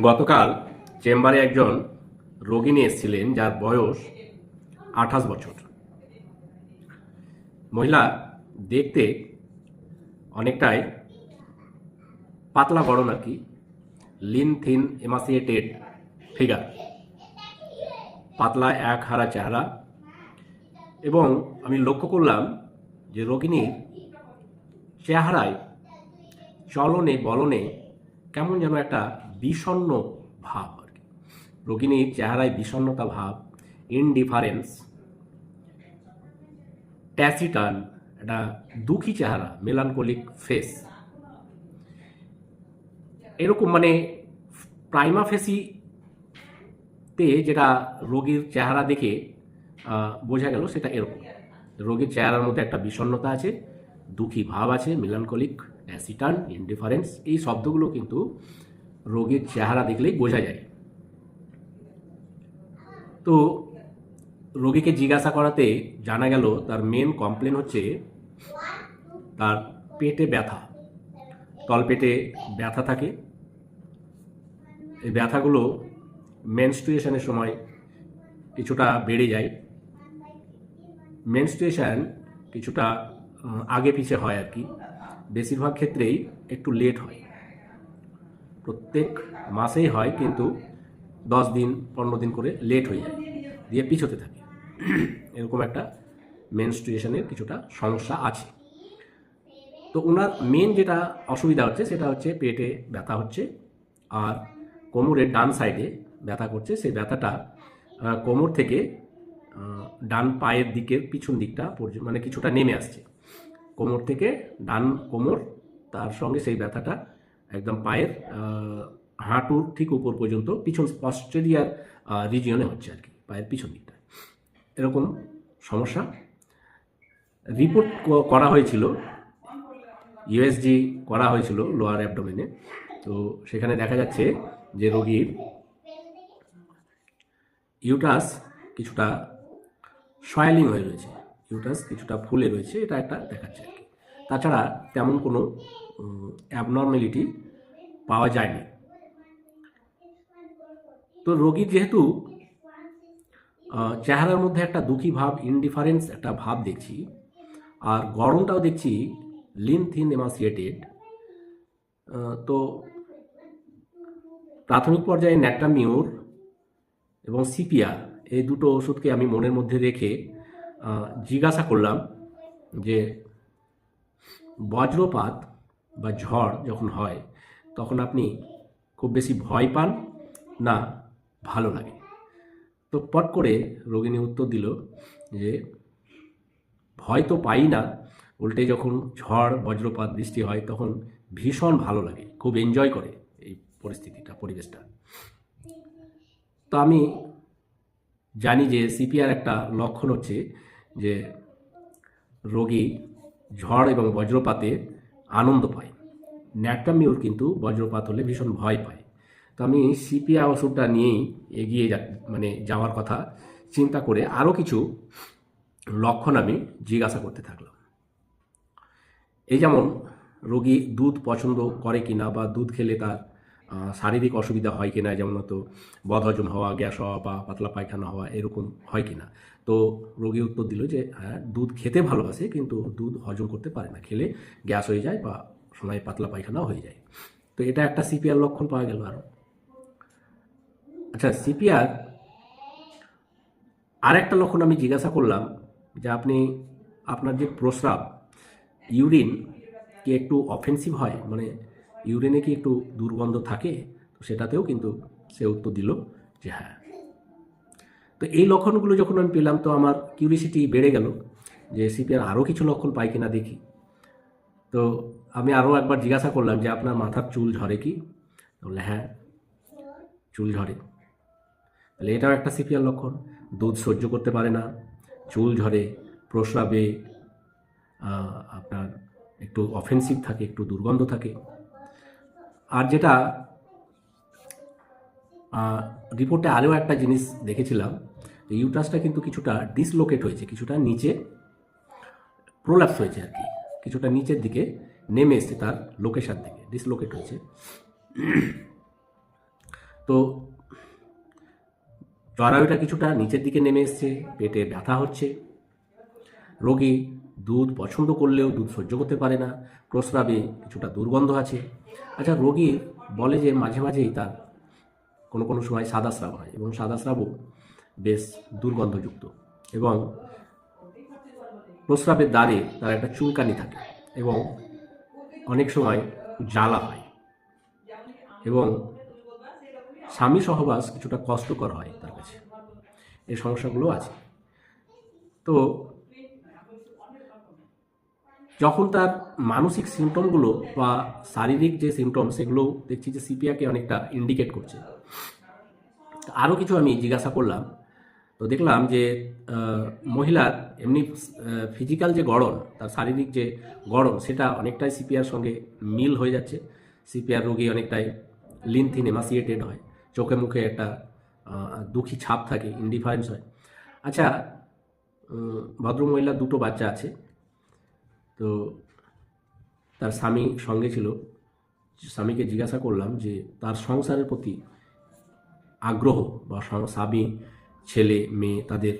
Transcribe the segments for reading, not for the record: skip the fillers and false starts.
গতকাল চেম্বারে একজন রোগী নিয়ে এসেছিলেন যার বয়স 28 বছর। মহিলা দেখতে অনেকটাই পাতলা গড়ন আর কি, লিন থিন এমাসিয়েটেড ফিগার, পাতলা এক হারা চেহারা। এবং আমি লক্ষ্য করলাম যে রোগিনীর চেহারায়, চলনে বলনে কেমন যেন একটা বিষণ্ণ ভাব আর কি। রোগিনীর চেহারায় বিষণ্ণতা ভাব, ইনডিফারেন্স, ট্যাসিটান, একটা দুঃখী চেহারা, মেলানকোলিক ফেস, এরকম মানে প্রাইমা ফেসিতে যেটা রোগীর চেহারা দেখে বোঝা গেল সেটা এরকম। রোগীর চেহারার মধ্যে একটা বিষণ্ণতা আছে, দুঃখী ভাব আছে, মেলানকোলিক, ট্যাসিটান, ইনডিফারেন্স, এই শব্দগুলো কিন্তু রোগীর চেহারা দেখলেই বোঝা যায়। তো রোগীকে জিজ্ঞাসা করাতে জানা গেল তার মেন কমপ্লেন হচ্ছে তার পেটে ব্যথা, তলপেটে ব্যথা থাকে। এই ব্যথাগুলো মেনস্ট্রুয়েশনের সময় কিছুটা বেড়ে যায়। মেনস্ট্রুয়েশন কিছুটা আগে পিছে হয় আর কি, বেশিরভাগ ক্ষেত্রেই একটু লেট হয়। প্রত্যেক মাসেই হয়, কিন্তু 10 দিন 15 দিন করে লেট হয়ে যায়, দিয়ে পিছোতে থাকে। এরকম একটা মেনস্ট্রুয়েশনের কিছুটা সমস্যা আছে। তো ওনার মেন যেটা অসুবিধা হচ্ছে সেটা হচ্ছে পেটে ব্যথা হচ্ছে, আর কোমরের ডান সাইডে ব্যথা করছে। সেই ব্যথাটা কোমর থেকে ডান পায়ের দিকের পিছন দিকটা মানে কিছুটা নেমে আসছে। কোমর থেকে ডান কোমর, তার সঙ্গে সেই ব্যথাটা একদম পায়ের হাঁটুর ঠিক উপর পর্যন্ত, পিছন পস্টেরিয়ার রিজিয়নে হচ্ছে আর কি, পায়ের পিছন দিকটা। এরকম সমস্যা রিপোর্ট করা হয়েছিল, ইউএসজি করা হয়েছিল লোয়ার অ্যাবডোমেনে। তো সেখানে দেখা যাচ্ছে যে রোগীর ইউটাস কিছুটা সয়েলিং হয়ে রয়েছে, ইউটাস কিছুটা ফুলে রয়েছে, এটা একটা দেখাচ্ছে আর কি। তাছাড়া তেমন কোনো অ্যাবনর্মালিটি পাওয়া যায়নি। তো রোগীর যেহেতু চেহারার মধ্যে একটা দুঃখী ভাব, ইনডিফারেন্স একটা ভাব দেখছি, আর গরমটাও দেখছি লিন থিন এমাসিয়েটেড, তো প্রাথমিক পর্যায়ে ন্যাট্রামিউর এবং সিপিআর, এই দুটো ওষুধকে আমি মনের মধ্যে রেখে জিজ্ঞাসা করলাম যে বজ্রপাত বা ঝড় যখন হয় তখন আপনি খুব বেশি ভয় পান না ভালো লাগে? তো পট করে রোগিণী উত্তর দিল যে ভয় তো পাই না, উল্টে যখন ঝড় বজ্রপাত বৃষ্টি হয় তখন ভীষণ ভালো লাগে, খুব এনজয় করে এই পরিস্থিতিটা, পরিবেশটা। তো আমি জানি যে সিপিআর একটা লক্ষণ হচ্ছে যে রোগী ঝড় এবং বজ্রপাতে আনন্দ পায়। ন্যাট্রামিউর কিন্তু বজ্রপাত হলে ভীষণ ভয় পায়। তো আমি সিপিআর ওষুধটা নিয়েই এগিয়ে যাওয়ার কথা চিন্তা করে আরও কিছু লক্ষণ আমি জিজ্ঞাসা করতে থাকলাম। এই যেমন রোগী দুধ পছন্দ করে কিনা, বা দুধ খেলে তার শারীরিক অসুবিধা হয় কিনা, যেমন হয়তো বদহজম হওয়া, গ্যাস হওয়া বা পাতলা পায়খানা হওয়া, এরকম হয় কিনা। তো রোগী উত্তর দিল যে হ্যাঁ, দুধ খেতে ভালোবাসে কিন্তু দুধ হজম করতে পারে না, খেলে গ্যাস হয়ে যায় বা সময় পাতলা পায়খানাও হয়ে যায়। তো এটা একটা সিপিআর লক্ষণ পাওয়া গেল। আরও আচ্ছা, সিপিআর আর একটা লক্ষণ আমি জিজ্ঞাসা করলাম যে আপনার যে প্রস্রাব, ইউরিন কি একটু অফেন্সিভ হয়, মানে ইউরিনে কি একটু দুর্গন্ধ থাকে? তো সেটাতেও কিন্তু সে উত্তর দিল যে হ্যাঁ। তো এই লক্ষণগুলো যখন আমি পেলাম তো আমার কিউরিসিটি বেড়ে গেল যে সিপিআর আরও কিছু লক্ষণ পাই কিনা দেখি। তো আমি আরও একবার জিজ্ঞাসা করলাম যে আপনার মাথার চুল ঝরে কি? বললে হ্যাঁ, চুল ঝরে। তাহলে এটাও একটা সিপিআর লক্ষণ। দুধ সহ্য করতে পারে না, চুল ঝরে, প্রস্রাবে আপনার একটু অফেন্সিভ থাকে, একটু দুর্গন্ধ থাকে। আর যেটা রিপোর্টে আরও একটা জিনিস দেখেছিলাম, ইউটাসটা কিন্তু কিছুটা ডিসলোকেট হয়েছে, কিছুটা নিচে প্রোল্যাপস হয়েছে আর কি, কিছুটা নিচের দিকে নেমে এসছে, তার লোকেশন থেকে ডিসলোকেট হয়েছে। তো জরায়ুটা কিছুটা নিচের দিকে নেমে এসছে, পেটে ব্যথা হচ্ছে, রোগী দুধ পছন্দ করলেও দুধ সহ্য করতে পারে না, প্রস্রাবে কিছুটা দুর্গন্ধ আছে। আচ্ছা, রোগী বলে যে মাঝে মাঝেই তার কোনো কোনো সময় সাদা স্রাব হয় এবং সাদা স্রাবও বেশ দুর্গন্ধযুক্ত, এবং প্রস্রাবের দ্বারে তার একটা চুলকানি থাকে এবং অনেক সময় জ্বালা হয়, এবং স্বামী সহবাস কিছুটা কষ্টকর হয় তার কাছে। এই সমস্যাগুলো আছে। তো যখন তার মানসিক সিমটমগুলো বা শারীরিক যে সিমটম সেগুলো দেখছি যে সিপিআরকে অনেকটা ইন্ডিকেট করছে। আরও কিছু আমি জিজ্ঞাসা করলাম, তো দেখলাম যে মহিলার এমনি ফিজিক্যাল যে গড়ন, তার শারীরিক যে গড়ন, সেটা অনেকটাই সিপিআর সঙ্গে মিল হয়ে যাচ্ছে। সিপিআর রোগী অনেকটাই লিন থিন এমাসিয়েটেড হয়, চোখে মুখে একটা দুঃখী ছাপ থাকে, ইনডিফারেন্স হয়। আচ্ছা, ভদ্রমহিলার দুটো বাচ্চা আছে, তো তার স্বামী সঙ্গে ছিল। স্বামীকে জিজ্ঞাসা করলাম যে তার সংসারের প্রতি আগ্রহ বা স্বামী, ছেলে মেয়ে, তাদের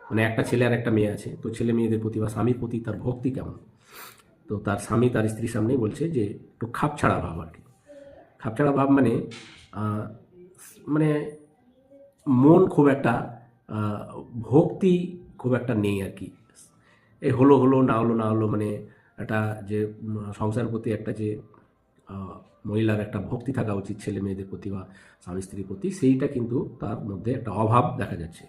মানে একটা ছেলে আর একটা মেয়ে আছে, তো ছেলে মেয়েদের প্রতি বা স্বামীর প্রতি তার ভক্তি কেমন। তো তার স্বামী তার স্ত্রীর সামনেই বলছে যে একটু খাপছাড়া ভাব আর কি। খাপছাড়া ভাব মানে মানে মন খুব একটা ভক্তি খুব একটা নেই আর কি। এই হলো হলো, না হলো না হলো, মানে একটা যে সংসারের প্রতি একটা যে মহিলার একটা ভক্তি থাকা উচিত ছেলে মেয়েদের প্রতি বা স্বামী স্ত্রীর প্রতি, সেইটা কিন্তু তার মধ্যে একটা অভাব দেখা যাচ্ছে।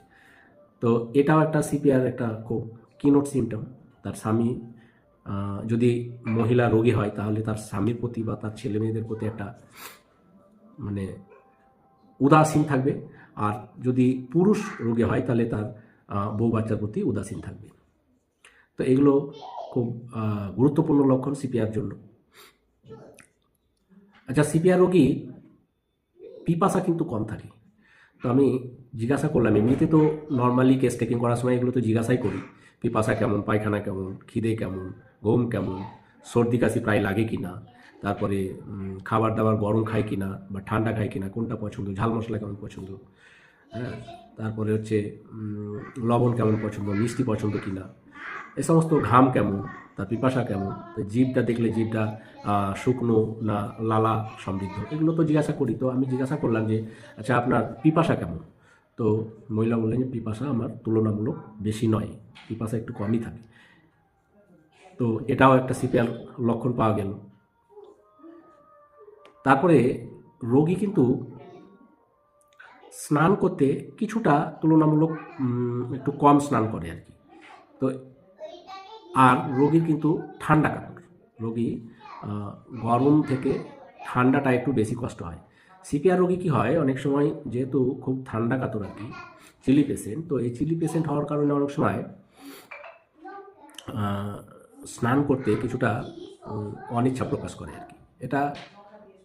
তো এটাও একটা সিপিআর একটা খুব কিনোট সিমটম। তার স্বামী যদি মহিলা রোগী হয় তাহলে তার স্বামীর প্রতি বা তার ছেলে মেয়েদের প্রতি একটা মানে উদাসীন থাকবে, আর যদি পুরুষ রোগী হয় তাহলে তার বউ বাচ্চার প্রতি উদাসীন থাকবে। তো এগুলো খুব গুরুত্বপূর্ণ লক্ষণ সিপিআর জন্য। আচ্ছা, সিপিআর রোগী পিপাসা কিন্তু কম থাকে। তো আমি জিজ্ঞাসা করলাম, এমনিতে তো নর্মালি কেস টেকিং করার সময় এগুলো তো জিজ্ঞাসাই করি, পিপাসা কেমন, পায়খানা কেমন, খিদে কেমন, ঘুম কেমন, সর্দি কাশি প্রায় লাগে কি না, তারপরে খাবার দাবার গরম খায় কি না বা ঠান্ডা খায় কি না, কোনটা পছন্দ, ঝাল মশলা কেমন পছন্দ, হ্যাঁ, তারপরে হচ্ছে লবণ কেমন পছন্দ, মিষ্টি পছন্দ কি না, এ সমস্ত, ঘাম কেমন, তার পিপাসা কেমন, তো জিভটা দেখলে জিভটা শুকনো না লালা সমৃদ্ধ, এগুলো তো জিজ্ঞাসা করি। তো আমি জিজ্ঞাসা করলাম যে আচ্ছা আপনার পিপাসা কেমন। তো মহিলা বললেন যে পিপাসা আমার তুলনামূলক বেশি নয়, পিপাসা একটু কমই থাকে। তো এটাও একটা সিপিআর লক্ষণ পাওয়া গেল। তারপরে রোগী কিন্তু স্নান করতে কিছুটা তুলনামূলক একটু কম স্নান করে আর কি। তো আর রোগীর কিন্তু ঠান্ডা কাতর, রোগী গরম থেকে ঠান্ডাটা একটু বেশি কষ্ট হয়। সিপিআর রোগী কী হয়, অনেক সময় যেহেতু খুব ঠান্ডা কাতর আর কি, চিলি পেশেন্ট, তো এই চিলি পেশেন্ট হওয়ার কারণে অনেক সময় স্নান করতে কিছুটা অনিচ্ছা প্রকাশ করে আর কি। এটা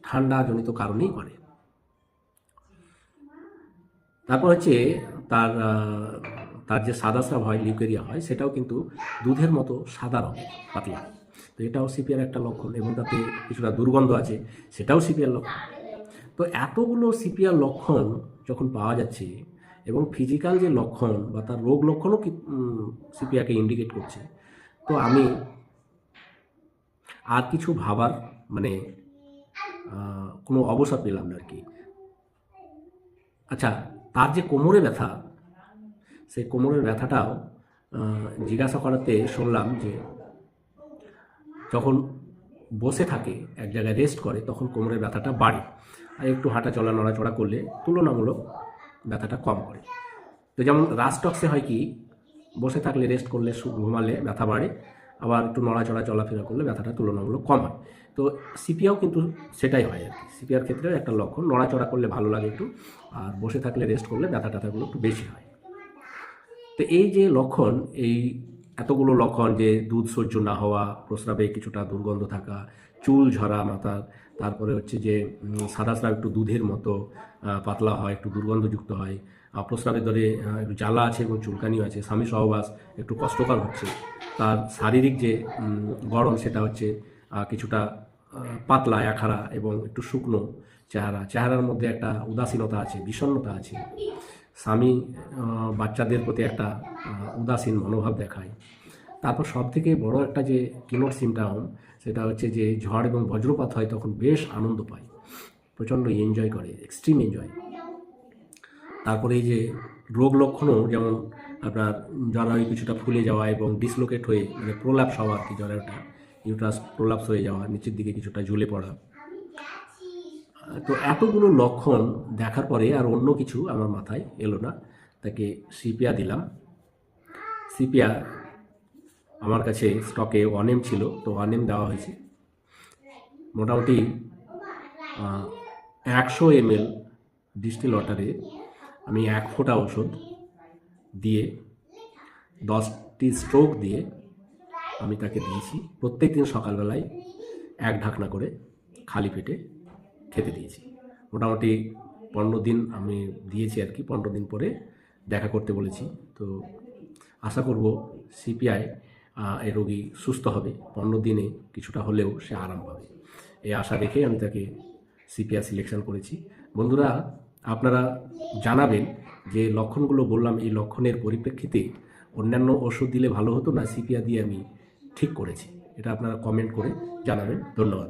ঠান্ডাজনিত কারণেই করে। তারপর হচ্ছে তার তার যে সাদা স্রাব হয়, লিউকেরিয়া হয়, সেটাও কিন্তু দুধের মতো সাদা রঙের, পাতলা। তো এটাও সিপিআর একটা লক্ষণ, এবং তাতে কিছুটা দুর্গন্ধ আছে, সেটাও সিপিআর লক্ষণ। তো এতগুলো সিপিআর লক্ষণ যখন পাওয়া যাচ্ছে, এবং ফিজিক্যাল যে লক্ষণ বা তার রোগ লক্ষণও সিপিআরকে ইন্ডিকেট করছে, তো আমি আর কিছু ভাবার মানে কোনো অবসর পেলাম না আর কি। আচ্ছা, তার যে কোমরে ব্যথা, সেই কোমরের ব্যথাটাও জিজ্ঞাসা করাতে শুনলাম যে যখন বসে থাকে এক জায়গায় রেস্ট করে তখন কোমরের ব্যথাটা বাড়ে, আর একটু হাঁটা চলা নড়াচড়া করলে তুলনামূলক ব্যথাটা কম করে। তো যেমন রাস্টক্সে হয় কি, বসে থাকলে রেস্ট করলে ঘুমালে ব্যথা বাড়ে, আবার একটু নড়াচড়া চলাফেরা করলে ব্যথাটা তুলনামূলক কম হয়। তো সিপিআও কিন্তু সেটাই হয় আর কি। সিপিআর ক্ষেত্রেও একটা লক্ষণ, নড়াচড়া করলে ভালো লাগে একটু, আর বসে থাকলে রেস্ট করলে ব্যথা ট্যাথাগুলো একটু বেশি হয়। তো এই যে লক্ষণ, এই এতগুলো লক্ষণ, যে দুধ সহ্য না হওয়া, প্রস্রাবে কিছুটা দুর্গন্ধ থাকা, চুল ঝরা মাথার, তারপরে হচ্ছে যে সাদা স্রাব একটু দুধের মতো পাতলা হয়, একটু দুর্গন্ধযুক্ত হয়, প্রস্রাবের দরে একটু জ্বালা আছে এবং চুলকানিও আছে, স্বামী সহবাস একটু কষ্টকর হচ্ছে, তার শারীরিক যে গড়ন সেটা হচ্ছে কিছুটা পাতলা একহারা এবং একটু শুকনো, চেহারার মধ্যে একটা উদাসীনতা আছে, বিষণ্ণতা আছে। স্বামী বাচ্চাদের প্রতি একটা উদাসীন মনোভাব দেখায়। তারপর সবথেকে বড় একটা যে কিনোট সিমটম, সেটা হচ্ছে যে ঝড় এবং বজ্রপাত হয় তখন বেশ আনন্দ পায়, প্রচণ্ড এনজয় করে, এক্সট্রিম এনজয়। তারপরে এই যে রোগ লক্ষণও, যেমন আপনার জরায়ু কিছুটা ফুলে যাওয়া এবং ডিসলোকেট হয়ে, মানে প্রোল্যাপস হওয়া আর কি, জরায়ুটা ইউট্রাস প্রোল্যাপস হয়ে যাওয়া, নিচের দিকে কিছুটা ঝুলে পড়া। তো এতগুলো লক্ষণ দেখার পরে আর অন্য কিছু আমার মাথায় এলো না, তাকে সিপিয়া দিলাম। সিপিয়া আমার কাছে স্টকে 1M ছিল, তো 1M দেওয়া হয়েছে। মোটামুটি 100 ml ডিস্টিল ওয়াটারে আমি 1 ফোঁটা ওষুধ দিয়ে 10টি স্ট্রোক দিয়ে আমি তাকে দিয়েছি। প্রত্যেক দিন সকালবেলায় 1 ঢাকনা করে খালি পেটে খেতে দিয়েছি। মোটামুটি 15 দিন আমি দিয়েছি আর কি, 15 দিন পরে দেখা করতে বলেছি। তো আশা করব সিপিআই এই রোগী সুস্থ হবে, 15 দিনে কিছুটা হলেও সে আরাম পাবে, এই আশা রেখে আমি তাকে সিপিআই সিলেকশন করেছি। বন্ধুরা, আপনারা জানাবেন যে লক্ষণগুলো বললাম, এই লক্ষণের পরিপ্রেক্ষিতে অন্যান্য ওষুধ দিলে ভালো হতো না সিপিআই দিয়ে আমি ঠিক করেছি, এটা আপনারা কমেন্ট করে জানাবেন। ধন্যবাদ।